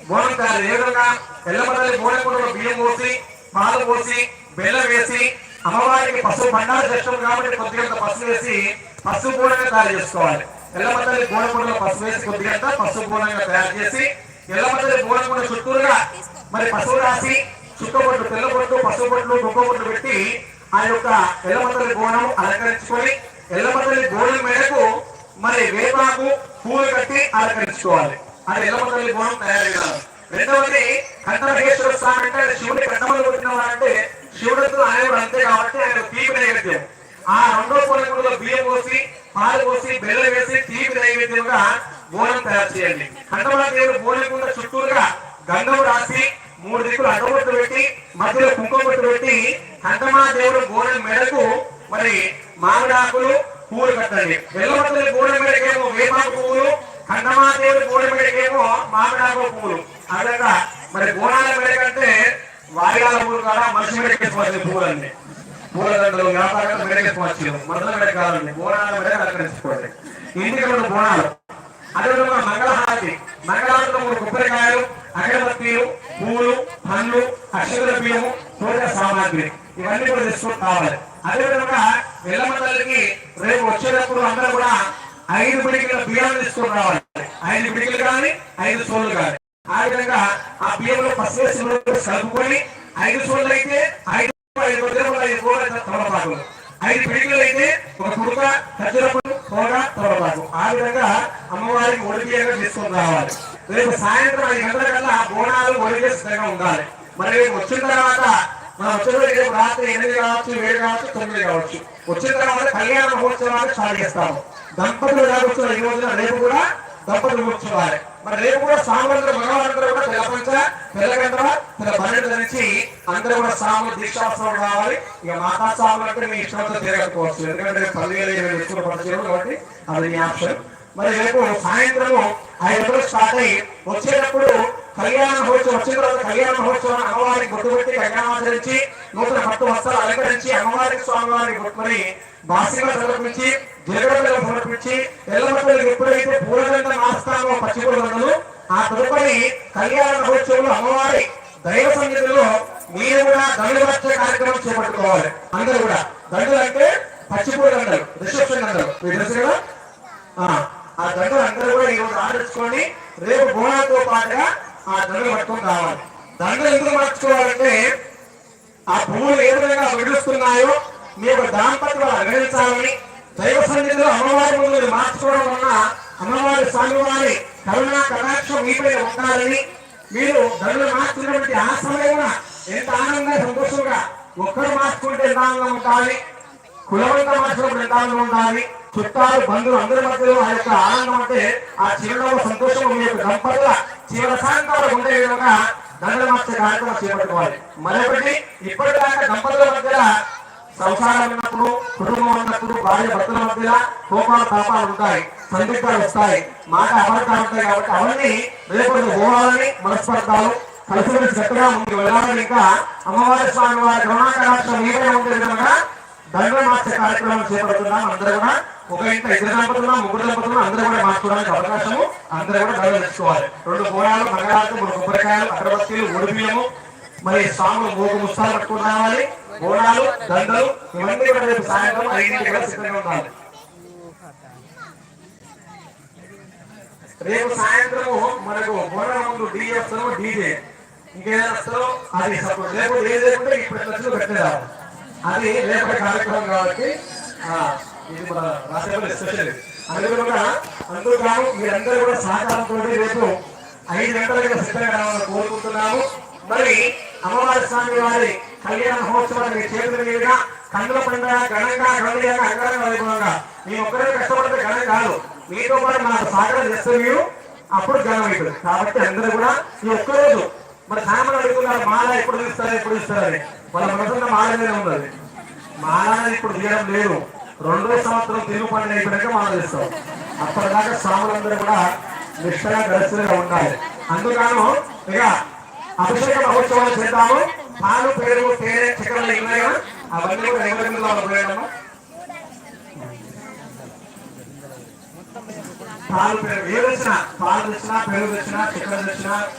బోనం తయారు ఏ విధంగా ఎల్లమల్లి బోనకుండలో బియ్యం పోసి పాలు పోసి బెల్లం వేసి అమ్మవారికి పసుపు బండారు చేస్తాం కాబట్టి కొద్దిగంత పసుపు వేసి పసుపు బోనంగా తయారు చేసుకోవాలి. ఎల్లమల్లి బోనకుండలో పసుపు వేసి కొద్దిగంత పసుపు బోనంగా తయారు చేసి ఎల్లమల్లి బోనకుండ చుట్టూరుగా మరి పసుపు రాసి చుక్కబొట్టు తెల్లబొట్టు పసుపు బొట్లు దుబ్బబొట్లు పెట్టి ఆ యొక్క ఎల్లమల్లి బోనం అలంకరించుకొని ఎల్లమల్లి బోనం మేడకు మరి వేపాకు పూలు కట్టి అలంకరించుకోవాలి. అది ఎల్లమల్లి బోనం తయారు కాదు. రెండవది కంఠమహేశ్వర స్వామి అంటే శివుడి కంఠమలు కొట్టిన వారంటే శివుడితో ఆయన అంతే కాబట్టి ఆయన తీపి నైవేద్యం. ఆ రెండో బోనంలో బియ్యం పోసి పాలు పోసి బెల్లం వేసి తీపి నైవేద్యంగా బోనం తయారు చేయండి. కంఠమల దేవుడు బోనం చుట్టూరుగా గంధం రాసి 3 దిక్కులు అడ్డబొట్టు పెట్టి మధ్యలో కుంకుమ బొట్టు పెట్టి కంఠమా దేవుడు బోనం మెడకు మరి మామిడాకులు పూలు కట్టండి. ఎల్లమల్లి బోనం మెడకేమో వేపాకు పువ్వులు, కంఠమా దేవుడు బోనం మెడకేమో మామిడాకు పువ్వులు. ఆ విధంగా మరి బోనాల మెడ కంటే వారిగాల పూలు కాదా మనిషి మెడకేసుకోవచ్చు. పువ్వులన్నీ పూలదండలు వ్యాపారాలు మెడకేసుకోవచ్చు. మనుషుల మెడ కావాలండి బోనాల మెడ అలంకరించుకోండి. ఇంటికి 2 బోనాలు. అదేవిధంగా మంగళహారతి. మంగళహారతిలో 3 కొబ్బరికాయలు, అగరబత్తీలు, పూలు, పండ్లు, అక్షర బియ్యము, పూజ సామాగ్రి ఇవన్నీ కూడా తీసుకొని కావాలి. అదేవిధంగా ఎల్లమల్లికి రేపు వచ్చేటప్పుడు అందరూ కూడా 5 పిడికిల బియ్యాన్ని తీసుకొని రావాలి. 5 పిడికిలు కానీ 5 సోళ్ళు కానీ ఆ విధంగా ఆ బియ్యంలో పసుపు వేసి కలుపుకొని 5 సోళ్ళు అయితే 5 తమలపాకులు, 5 పిడికిలు అయితే ఒక కుడుక ఖర్జూరపు తోడ తమలపాకు ఆ విధంగా అమ్మవారికి ఒడిబియ్యంగా తీసుకొని రావాలి. రేపు సాయంత్రం 5 గంటల కల్లా బోనాలు ఒడిగే సిద్ధంగా ఉండాలి. మరి రేపు వచ్చిన తర్వాత మనం వచ్చేది రేపు రాత్రి 8 కావచ్చు, 7 కావచ్చు, 9 కావచ్చు. వచ్చిన తర్వాత కళ్యాణ మహోత్సవాలు స్టార్ట్ చేస్తాము. దంపతులు రావచ్చు ఈ రోజున రేపు కూడా దంపతులు కూర్చోవాలి. మరి రేపు కూడా స్వాములందరూ భగవానందరూ కూడా తెల్లపంచ తెల్లగంధ తెల్ల పన్నెండు ధరించి అందరూ కూడా స్వాములు దీక్షావసరం రావాలి. ఇక మాతా స్వాములు అంటే మీ ఇష్టంతో తిరగకపోవచ్చు. ఎందుకంటే 10,000 ఎక్కువ పడుతుంది కాబట్టి అది మీ ఆప్షన్. మరి రేపు సాయంత్రము 5 గంటలకు స్టార్ట్ అయ్యి వచ్చేటప్పుడు కళ్యాణ మహోత్సవం వచ్చిన తర్వాత కళ్యాణ మహోత్సవం అమ్మవారికి బొట్టు పెట్టి కళ్యాణాచరించి నూతన పట్టు వస్త్రాలు అలంకరించి అమ్మవారికి స్వామివారికి బొట్టుకొని బాసిగా సమర్పించి జగడలు సమర్పించి ఎల్లమల్లికి ఎప్పుడైతే పూలగంట నాస్తామో పచ్చిపూలగంటలు ఆ తదుపరి కళ్యాణ మహోత్సవంలో అమ్మవారి దైవ సన్నిధిలో మీరు కూడా దండలు వచ్చే కార్యక్రమం చేపట్టుకోవాలి. అందరూ కూడా దండలు అంటే పచ్చిపూల దండలు, రిసెప్షన్ దండలు మీరు తెలుసు కదా. ఆ దండలు అందరూ కూడా ఈరోజు ఆదర్చుకొని రేపు బోనాలతో పాటుగా ఆ దండలు పట్టుకొని రావాలి. దండలు ఎందుకు మార్చుకోవాలంటే ఆ పువ్వులు ఏ విధంగా విడుస్తున్నాయో మీకు దాంపత్యాలు అగ్రహించాలని దైవ సన్నిధిలో అమ్మవారి ముందు మార్చుకోవడం వలన అమ్మవారి స్వామివారి కరుణా కటాక్షం మీపై ఉండాలని మీరు దండలు మార్చుకున్నటువంటి ఆ సమయంలో ఎంత ఆనందంగా సంతోషంగా ఒక్కరు మార్చుకుంటే ఎంత ఆనందం ఉండాలి, కులవంతా మార్చుకున్నప్పుడు ఎంత ఆనందం ఉండాలి, చుట్టాలు బంధువులు అందరి మధ్యలో ఆ యొక్క ఆనందం అంటే ఆ చిరునవ్వు సంతోషం మీ యొక్క దంపతుల చివరి సాయంత్రాలు ఉండే విధంగా దండలు మార్చే కార్యక్రమం చేపట్టుకోవాలి. మరొకటి ఇప్పటిదాకా దంపతుల మధ్యలో సంసారం ఉన్నప్పుడు కుటుంబం ఉన్నప్పుడు భార్య భర్తల మధ్య కోపాలు తాపాలు ఉంటాయి, సందిగ్ధాలు వస్తాయి, మాట అబద్ధాలు ఉంటాయి. కాబట్టి అవన్నీ రేపు పోవాలని మనస్పర్ధాలు కలిసి చక్కగా ముందుకు వెళ్ళాలని ఇంకా అమ్మవారి స్వామి వారి కరుణాకటాక్షం మీదే ఉండే విధంగా దండలు మార్చే కార్యక్రమం చేపడుతున్నాం. అందరూ కూడా ఒక ఇంట 2 దంపతులు 3 దంపతులు అందరూ కూడా మార్చుకోవడానికి అవకాశము అందరూ కూడా దండలు తెచ్చుకోవాలి. 2 బోనాలు, మంగళాలు, 3 కొబ్బరికాయలు, అగరబత్తీలు, ఒడిబియ్యము, మరి స్వాములు 3 ముస్తాలు పట్టుకుని రావాలి. బోనాలు దండలు ఇవన్నీ కూడా రేపు సాయంత్రం 5 గంటలకు సిద్ధంగా ఉండాలి. రేపు సాయంత్రము మనకు బోనాల ముందు డీజే వస్తాము, డీజే ఇంకేదైనా వస్తారో అది సపోర్ట్. రేపు ఏదేకుంటే ఇప్పుడు ఖర్చులు పెట్టేదా అది రేపటి కార్యక్రమం కాబట్టి ఇది మన రాష్ట్రంలో స్పెషల్. అందువల్ల అందుకు మీరందరూ కూడా సహకారంతో రేపు 5 గంటలకు సిద్ధంగా రావాలని కోరుకుంటున్నాము. మరి అమ్మవారి స్వామి వారి కళ్యాణ మహోత్సవాన్ని చేతుల మీదుగా కన్నుల పండుగ ఘనంగా ఘనంగా అంగరంగ వైభవంగా మేము ఒక్కరే కష్టపడితే ఘనం కాదు, మీతో పాటు మనకు సహకారం చేస్తే మీరు అప్పుడు ఘనం అవుతుంది. కాబట్టి అందరూ కూడా ఈ ఒక్కరోజు మరి సామాన్ అడుగుతున్నారు మాల ఎప్పుడు ఇస్తారని వాళ్ళ మనసున్న మాల మీద ఉన్నది. మాల ఇప్పుడు తీయడం లేదు, 2వ సంవత్సరం తెలుగు పండుగ అయిపోయాక మాల చేస్తాం. అప్పటిదాకా స్వాములందరూ కూడా నిష్ఠగా దర్శనంగా ఉండాలి. అందుకను ఇక అభిషేక మహోత్సవాలు చేద్దాము. పాలు పెరుగు తేనె చక్కెరలు ఉన్నాయి కదా అవన్నీ కూడా నైవేద్యంలో పోయాడమ్మా. పాలు పెరుగు ఏది వచ్చినా పాలు తెచ్చినా పెరుగు తెచ్చినా చక్కెర తెచ్చినా